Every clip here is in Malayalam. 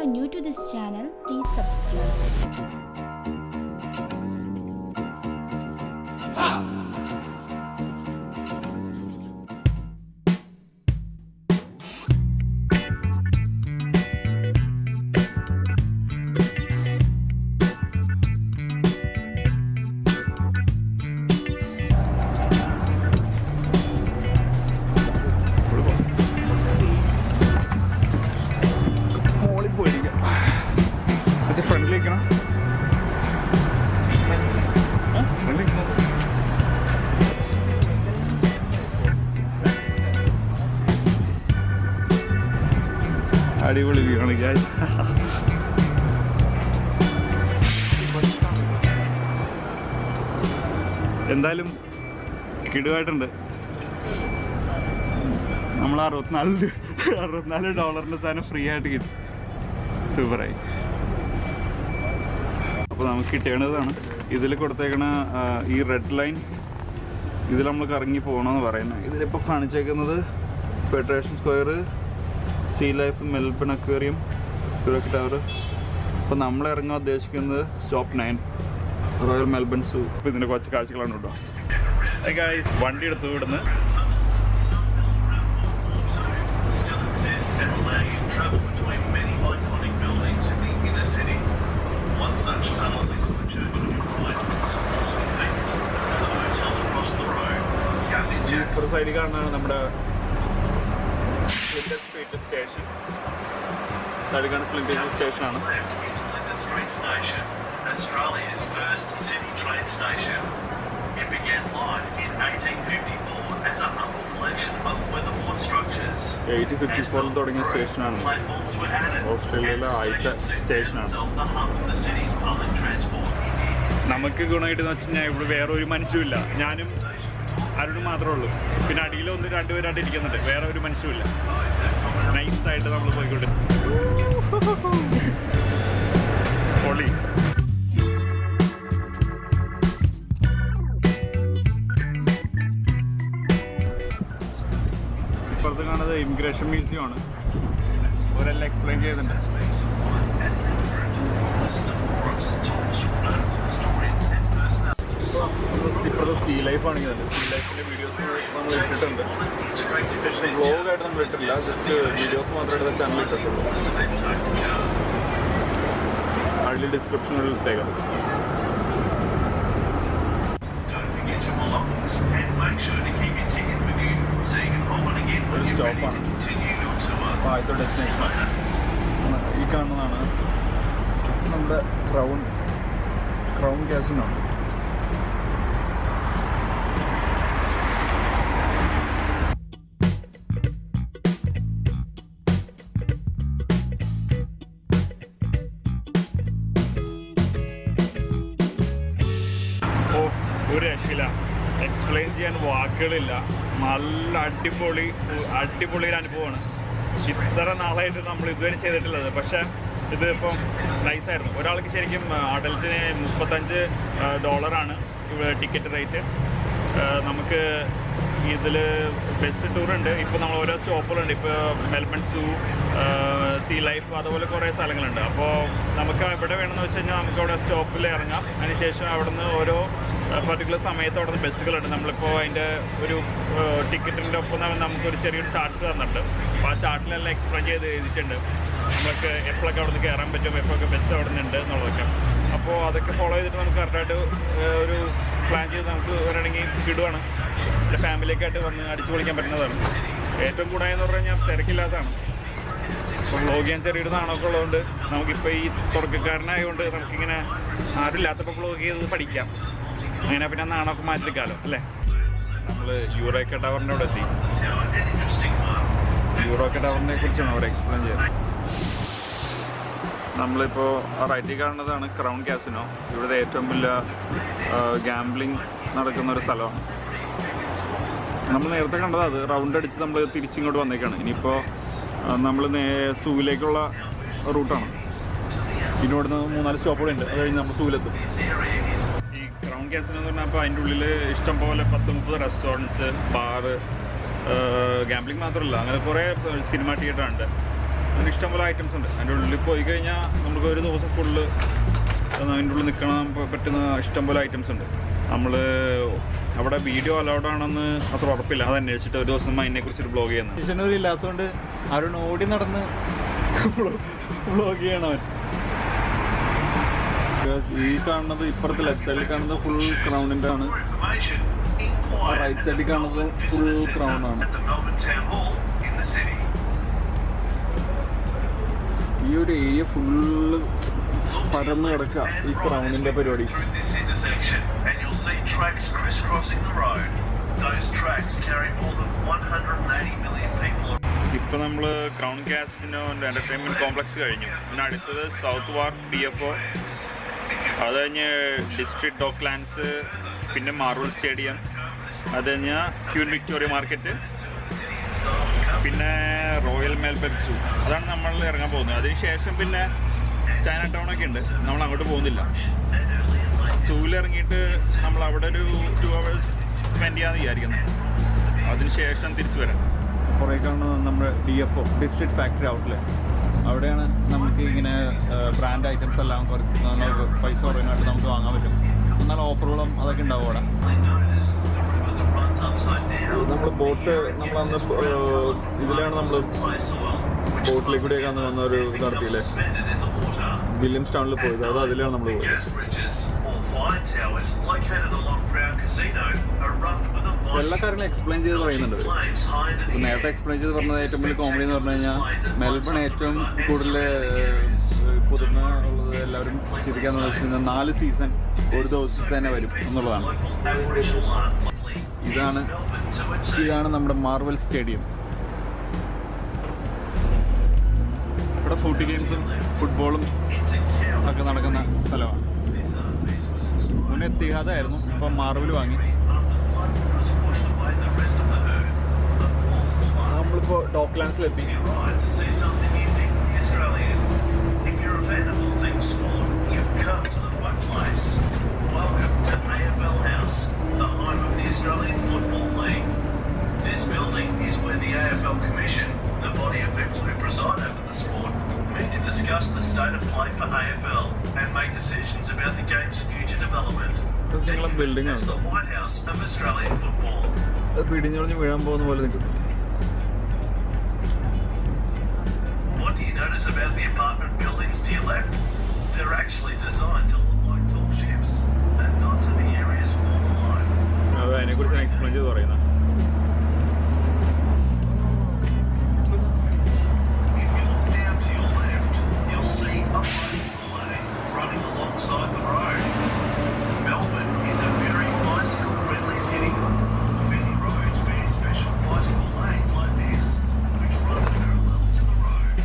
are new to this channel, please subscribe. അടിപൊളി വ്യൂ ആണ് ഗൈസ്. എന്തായാലും കിടുവായിട്ടുണ്ട്. നമ്മൾ $64 സാധനം ഫ്രീ ആയിട്ട് കിട്ടും. സൂപ്പറായി. അപ്പോൾ നമുക്ക് കിട്ടേണ്ടതാണ്. ഇതിൽ കൊടുത്തേക്കണ ഈ റെഡ് ലൈൻ ഇതിൽ നമ്മൾ കറങ്ങി പോകണമെന്ന് പറയുന്നത്. ഇതിലിപ്പോൾ കാണിച്ചേക്കുന്നത് Federation Square, Sea Life, Melbourne aquarium, Eureka Tower. അപ്പോൾ നമ്മൾ ഇറങ്ങാൻ ഉദ്ദേശിക്കുന്നത് സ്റ്റോപ്പ് 9 റോയൽ മെൽബൺ സൂ. അപ്പോൾ ഇതിൻ്റെ കുറച്ച് കാഴ്ചകളാണ് കേട്ടോ. വണ്ടി എടുത്തു ഇവിടുന്ന്. ഇപ്പുറത്തെ സൈഡിൽ കാണുന്നതാണ് നമ്മുടെ സ്റ്റേഷൻ. സൈഡിലാണ് ഫ്ലിൻഡേഴ്സ് സ്റ്റേഷനാണ്. Australia's first city train station. It began life in 1854 as a humble collection of weatherboard structures. 1854 തുടങ്ങിയ സ്റ്റേഷനാണ്. ഓസ്ട്രേലിയയിലെ ആദ്യത്തെ സ്റ്റേഷനാണ്. നമുക്ക് ഗുണമായിട്ടെന്ന് വെച്ച് കഴിഞ്ഞാൽ ഇവിടെ വേറെ ഒരു മനുഷ്യമില്ല. ഞാനും അരുണും മാത്രമേ ഉള്ളൂ. പിന്നെ അടിയിൽ 1-2 പേരായിട്ട് ഇരിക്കുന്നുണ്ട്. വേറെ ഒരു മനുഷ്യമില്ല. നൈസായിട്ട് നമ്മൾ പോയിക്കൊണ്ട് പൊളി. ഇപ്പുറത്ത് കാണുന്നത് ഇമിഗ്രേഷൻ മ്യൂസിയം ആണ്. അവരെല്ലാം എക്സ്പ്ലെയിൻ ചെയ്യുന്നുണ്ട്. ഇപ്പോഴത്തെ സീ ലൈഫ് ആണെങ്കിൽ സീ ലൈഫിൻ്റെ വീഡിയോസ് നമ്മൾ ഇട്ടിട്ടുണ്ട്. പക്ഷേ വ്ലോഗായിട്ട് നമ്മൾ ഇട്ടിട്ടില്ല. ജസ്റ്റ് വീഡിയോസ് മാത്രമേ എടുത്ത ചാനൽ ഇട്ടിട്ടുള്ളൂ. അതിൽ ഡിസ്ക്രിപ്ഷനിൽ ഇട്ടേക്കാം. ഒരു സ്റ്റോപ്പാണ്. അപ്പോൾ ആദ്യത്തെ ഡെസ്റ്റിനേഷൻ ഈ കാണുന്നതാണ് നമ്മുടെ ക്രൗൺ കാസിനോ. ഒരു രക്ഷയില്ല, എക്സ്പ്ലെയിൻ ചെയ്യാൻ വാക്കുകളില്ല. നല്ല അടിപൊളി ഒരു അനുഭവമാണ്. ഇത്ര നാളായിട്ട് നമ്മൾ ഇതുവരെ ചെയ്തിട്ടുള്ളത്. പക്ഷേ ഇതിപ്പം നൈസായിരുന്നു. ഒരാൾക്ക് ശരിക്കും അഡൽറ്റിന് $35 ടിക്കറ്റ് റേറ്റ്. നമുക്ക് ഇതിൽ ബസ് ടൂറുണ്ട്. ഇപ്പോൾ നമ്മൾ ഓരോ സ്റ്റോപ്പുകളുണ്ട്. ഇപ്പോൾ മെൽബൺ സൂ, സീ ലൈഫ്, അതുപോലെ കുറേ സ്ഥലങ്ങളുണ്ട്. അപ്പോൾ നമുക്ക് എവിടെ വേണമെന്ന് വെച്ച് കഴിഞ്ഞാൽ നമുക്ക് അവിടെ സ്റ്റോപ്പിൽ ഇറങ്ങാം. അതിനുശേഷം അവിടെ നിന്ന് ഓരോ പർട്ടിക്കുലർ സമയത്ത് അവിടെ നിന്ന് ബസ്സുകളുണ്ട്. നമ്മളിപ്പോൾ അതിൻ്റെ ഒരു ടിക്കറ്റിൻ്റെ ഒപ്പം നമുക്കൊരു ചെറിയൊരു ചാർട്ട് തന്നിട്ടുണ്ട്. അപ്പോൾ ആ ചാർട്ടിലെല്ലാം എക്സ്പ്ലെയിൻ ചെയ്ത് എഴുതിയിട്ടുണ്ട്. നമുക്ക് എപ്പോഴൊക്കെ അവിടെ നിന്ന് കയറാൻ പറ്റും, എപ്പോഴൊക്കെ ബസ് അവിടെ നിന്നുണ്ട് എന്നുള്ളതൊക്കെ. അപ്പോൾ അതൊക്കെ ഫോളോ ചെയ്തിട്ട് നമുക്ക് കറക്റ്റായിട്ട് ഒരു പ്ലാൻ ചെയ്ത് നമുക്ക് വരണമെങ്കിൽ കിടുവാണ്. എൻ്റെ ഫാമിലിയൊക്കെയായിട്ട് വന്ന് അടിച്ചു പൊളിക്കാൻ പറ്റുന്നതാണ്. ഏറ്റവും കൂടുതലെന്ന് പറഞ്ഞു കഴിഞ്ഞാൽ തിരക്കില്ലാത്തതാണ്. ഇപ്പോൾ വ്ളോഗ് ചെയ്യാൻ ചെറിയൊരു നാണമൊക്കെ ഉള്ളതുകൊണ്ട് നമുക്കിപ്പോൾ ഈ തുടക്കക്കാരനായതുകൊണ്ട് നമുക്കിങ്ങനെ ആരുമില്ലാത്തപ്പോൾ വ്ളോഗ് ചെയ്ത് പഠിക്കാം. അങ്ങനെ പിന്നെ നാണമൊക്കെ മാറ്റിയെടുക്കാമല്ലോ അല്ലേ. നമ്മൾ യൂറോക്ക ടവറിൻ്റെ അവിടെ എത്തി. യൂറോക്ക ടവറിനെ കുറിച്ചാണ് അവിടെ എക്സ്പ്ലെയിൻ ചെയ്യുന്നത്. നമ്മളിപ്പോൾ റൈറ്റിൽ കാണുന്നതാണ് ക്രൗൺ കാസിനോ. ഇവിടുത്തെ ഏറ്റവും വലിയ ഗാംബ്ലിംഗ് നടക്കുന്ന ഒരു സ്ഥലമാണ്. നമ്മൾ നേരത്തെ കണ്ടത് അത് റൗണ്ട് അടിച്ച് നമ്മൾ തിരിച്ചിങ്ങോട്ട് വന്നേക്കാണ്. ഇനിയിപ്പോൾ നമ്മൾ സൂവിലേക്കുള്ള റൂട്ടാണ്. ഇനി ഇവിടുന്ന് 3-4 സ്റ്റോപ്പുകളുണ്ട്. അത് കഴിഞ്ഞ് നമ്മൾ സൂവിലെത്തും. ഈ ക്രൗൺ കാസിനോ എന്ന് പറഞ്ഞാൽ അപ്പോൾ അതിൻ്റെ ഉള്ളിൽ ഇഷ്ടംപോലെ 10-30 റെസ്റ്റോറൻറ്റ്സ്, ബാറ്, ഗാംബ്ലിംഗ് മാത്രമല്ല അങ്ങനെ കുറേ സിനിമ തിയേറ്ററുണ്ട്. അങ്ങനെ ഇഷ്ടംപോലെ ഐറ്റംസ് ഉണ്ട്. അതിൻ്റെ ഉള്ളിൽ പോയി കഴിഞ്ഞാൽ നമുക്ക് ഒരു ദിവസം ഫുള്ള് അതിൻ്റെ ഉള്ളിൽ നിൽക്കാൻ പറ്റുന്ന ഇഷ്ടംപോലെ ഐറ്റംസ് ഉണ്ട്. നമ്മൾ അവിടെ വീഡിയോ അലൗഡ് ആണെന്ന് അത്ര ഉറപ്പില്ല. അത് അന്വേഷിച്ചിട്ട് ഒരു ദിവസം അതിനെക്കുറിച്ചൊരു ബ്ലോഗ് ചെയ്യുന്നത്. കിഷനൂർ ഇല്ലാത്തതുകൊണ്ട് അവരോട് ഓടി നടന്ന് ബ്ലോഗ് ചെയ്യണം അവൻ. ഈ കാണുന്നത് ഇപ്പുറത്ത് ലെഫ്റ്റ് സൈഡിൽ കാണുന്നത് ഫുൾ ക്രൗണിൻ്റെ ആണ്. റൈറ്റ് സൈഡിൽ കാണുന്നത് ഫുൾ ക്രൗൺ ആണ്. ഈ ഒരു ഏരിയ ഫുള്ള് പരന്ന് കിടക്കുക ഈ ക്രൗണിൻ്റെ പരിപാടി. ഇപ്പം നമ്മൾ ക്രൗൺ കാസിനോ എൻ്റർടൈൻമെൻറ്റ് കോംപ്ലക്സ് കഴിഞ്ഞു. പിന്നെ അടുത്തത് സൗത്ത് വാർക്ക് PFO, അത് കഴിഞ്ഞ് ഡിസ്ട്രിക്ട് ഡോക്ലാൻഡ്സ്, പിന്നെ മാർവൽ സ്റ്റേഡിയം, അത് കഴിഞ്ഞാൽ ക്യൂൻ വിക്ടോറിയ മാർക്കറ്റ്, പിന്നെ റോയൽ മെൽബൺ സൂ. അതാണ് നമ്മൾ ഇറങ്ങാൻ പോകുന്നത്. അതിനുശേഷം പിന്നെ ചൈന ടൗണൊക്കെ ഉണ്ട്. നമ്മൾ അങ്ങോട്ട് പോകുന്നില്ല. സൂവിൽ ഇറങ്ങിയിട്ട് നമ്മൾ അവിടെ ഒരു 2 hours സ്പെൻഡ് ചെയ്യാമെന്ന് വിചാരിക്കുന്നത്. അതിനുശേഷം തിരിച്ചു വരാം. കുറേ കാണുന്നത് നമ്മുടെ DFO, ഡിസ്ട്രിക്ട് ഫാക്ടറി ഔട്ട്ലെറ്റ്. അവിടെയാണ് നമുക്ക് ഇങ്ങനെ ബ്രാൻഡ് ഐറ്റംസ് എല്ലാം കുറച്ച് പൈസ കുറയാനായിട്ട് നമുക്ക് വാങ്ങാൻ പറ്റും. എന്നാൽ ഓഫറുകളും അതൊക്കെ ഉണ്ടാവും അവിടെ. നമ്മൾ ബോട്ട് നമ്മളന്ന് ഇതിലാണ് നമ്മൾ ബോട്ടിലേക്ക് കൂടെയൊക്കെ അന്ന് വന്ന ഒരു നടത്തിയില്ലേ, വില്യംസ് ടൗണിൽ പോയത്. അത് അതിലാണ് നമ്മൾ പോയത്. എല്ലാ കാര്യങ്ങളും എക്സ്പ്ലെയിൻ ചെയ്ത് പറയുന്നുണ്ട്. നേരത്തെ എക്സ്പ്ലെയിൻ ചെയ്ത് പറഞ്ഞത് ഏറ്റവും വലിയ കോമഡി എന്ന് പറഞ്ഞു കഴിഞ്ഞാൽ മെൽബൺ ഏറ്റവും കൂടുതൽ പുതുമ ഉള്ളത് എല്ലാവരും ചിന്തിക്കാന്ന് വെച്ച് കഴിഞ്ഞാൽ 4 സീസൺ ഒരു ദിവസത്തിൽ തന്നെ വരും എന്നുള്ളതാണ്. ഇതാണ് നമ്മുടെ മാർവൽ സ്റ്റേഡിയം. ഇവിടെ ഫുഡ് ഗെയിംസും ഫുട്ബോളും ഒക്കെ നടക്കുന്ന സ്ഥലമാണ്. മുന്നേ എത്തിഹാദായിരുന്നു, ഇപ്പം മാർവൽ വാങ്ങി. നമ്മളിപ്പോൾ ഡോക്ലാൻഡ്സിലെത്തി. The home of the Australian Football League. This building is where the AFL Commission, the body of people who preside over the sport, meet to discuss the state of play for AFL and make decisions about the game's future development. Building is the White House of Australian football. What do you notice about the apartment buildings to your left? They're actually designed to look like tall ships and not to the area's former life. അതിനെക്കുറിച്ച് എക്സ്പ്ലെയിൻ ചെയ്ത് പറയുന്നത്. If you look down to your left, you'll see a motorway running alongside the road. Melbourne is a very bicycle-friendly city. Many roads bear special bicycle lanes like this, which run parallel to the road,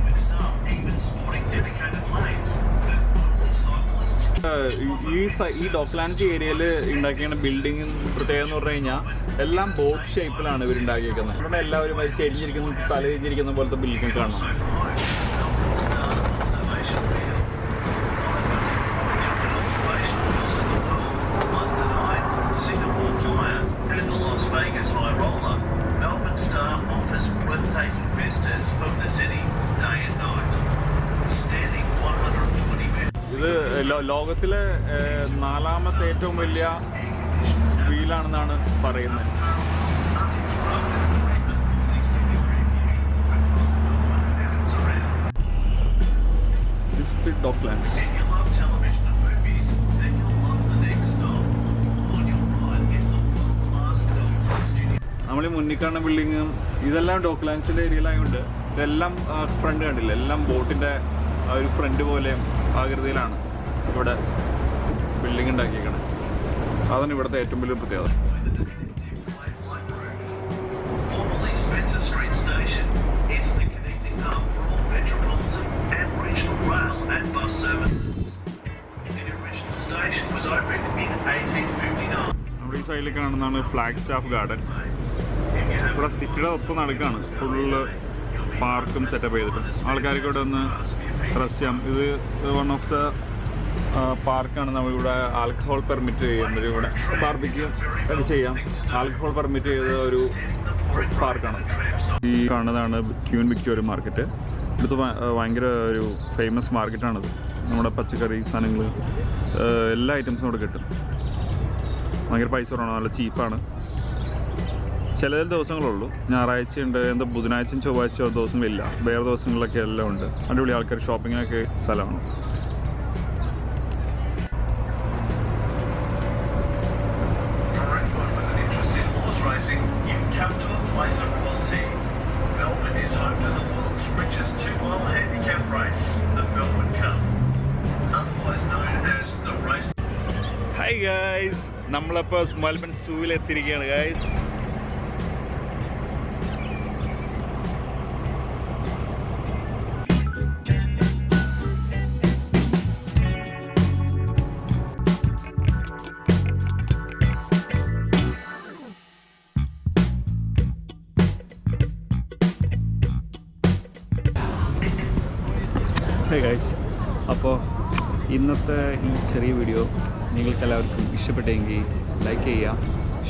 with some even sporting dedicated lanes that only cyclists. ഈ ഡോക്ലാൻഡ്സ് ഏരിയയിൽ ഉണ്ടാക്കിയ ബിൽഡിംഗ് പ്രത്യേകത എന്ന് പറഞ്ഞു കഴിഞ്ഞാൽ എല്ലാം ബോട്ട് ഷേപ്പിലാണ് ഇവർ ഉണ്ടാക്കിയിരിക്കുന്നത്. ഇവിടെ എല്ലാവരും ചെരിഞ്ഞിരിക്കുന്ന തലചെരിഞ്ഞിരിക്കുന്ന പോലത്തെ ബിൽഡിംഗ് കാണാം. ഇത് ലോകത്തിലെ 4ാമത്തെ ഏറ്റവും വലിയ വീലാണെന്നാണ് പറയുന്നത്. ഡോക്ലാൻഡ് നമ്മൾ ഈ മുന്നിൽ കാണുന്ന ബിൽഡിങ്ങും ഇതെല്ലാം ഡോക്ലാൻഡ്സിൻ്റെ ഏരിയയിലായതുകൊണ്ട് ഇതെല്ലാം ഫ്രണ്ട് കണ്ടില്ല, എല്ലാം ബോട്ടിൻ്റെ ഒരു ഫ്രണ്ട് പോലെ ആകൃതിയിലാണ് ഇവിടെ ബിൽഡിംഗ് ഉണ്ടാക്കിയേക്കുന്നത്. അതാണ് ഇവിടുത്തെ ഏറ്റവും വലിയ പ്രത്യേകത. നമ്മുടെ ഈ സൈഡിൽ കാണുന്നതാണ് ഫ്ലാഗ് സ്റ്റാഫ് ഗാർഡൻ. ഇവിടെ സിറ്റിയുടെ ഒപ്പം നടക്കാണ്, ഫുള്ള് പാർക്കും സെറ്റപ്പ് ചെയ്തിട്ട് ആൾക്കാർക്ക് ഇവിടെ ഒന്ന് റെസ്റ്റ് ചെയ്യാം. ഇത് വൺ ഓഫ് ദ പാർക്കാണ്. നമ്മളിവിടെ ആൽക്കഹോൾ പെർമിറ്റ് ചെയ്യുന്നത്. ഇവിടെ ബാർബിക്യൂ ഒക്കെ ചെയ്യാം. ആൽക്കഹോൾ പെർമിറ്റ് ചെയ്ത ഒരു പാർക്കാണ്. ഈ കാണുന്നതാണ് ക്യൂൻ വിക്ടോറിയ മാർക്കറ്റ്. ഇവിടുത്തെ ഭയങ്കര ഒരു ഫേമസ് മാർക്കറ്റാണിത്. നമ്മുടെ പച്ചക്കറി സാധനങ്ങൾ എല്ലാ ഐറ്റംസും ഇവിടെ കിട്ടും. ഭയങ്കര പൈസ കുറവാണ്, നല്ല ചീപ്പാണ്. ചില ദിവസങ്ങളുള്ളൂ, ഞായറാഴ്ചയുണ്ട്, എന്താ ബുധനാഴ്ചയും ചൊവ്വാഴ്ചയോ ദിവസങ്ങളില്ല. വേറെ ദിവസങ്ങളിലൊക്കെ എല്ലാം ഉണ്ട്. അടിപൊളി ആൾക്കാർ ഷോപ്പിങ്ങിനൊക്കെ സ്ഥലമാണ്. Place of quality. Melbourne is home to the world's richest two-mile handicap race, the Melbourne Cup, otherwise known as the race. Hi guys, നമ്മളപ്പോൾ മെൽബൺ സൂവിൽ എത്തിയിരിക്കുകയാണ് guys. ഹേ ഗൈസ്, അപ്പോൾ ഇന്നത്തെ ഈ ചെറിയ വീഡിയോ നിങ്ങൾക്കെല്ലാവർക്കും ഇഷ്ടപ്പെട്ടെങ്കിൽ ലൈക്ക് ചെയ്യുക,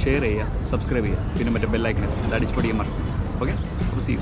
ഷെയർ ചെയ്യുക, സബ്സ്ക്രൈബ് ചെയ്യുക, പിന്നെ മറ്റേ ബെല്ലൈക്കൻ അടിച്ച് പൊടിയാൻ മറക്കും. ഓക്കെ, അപ്പോൾ സീ യു.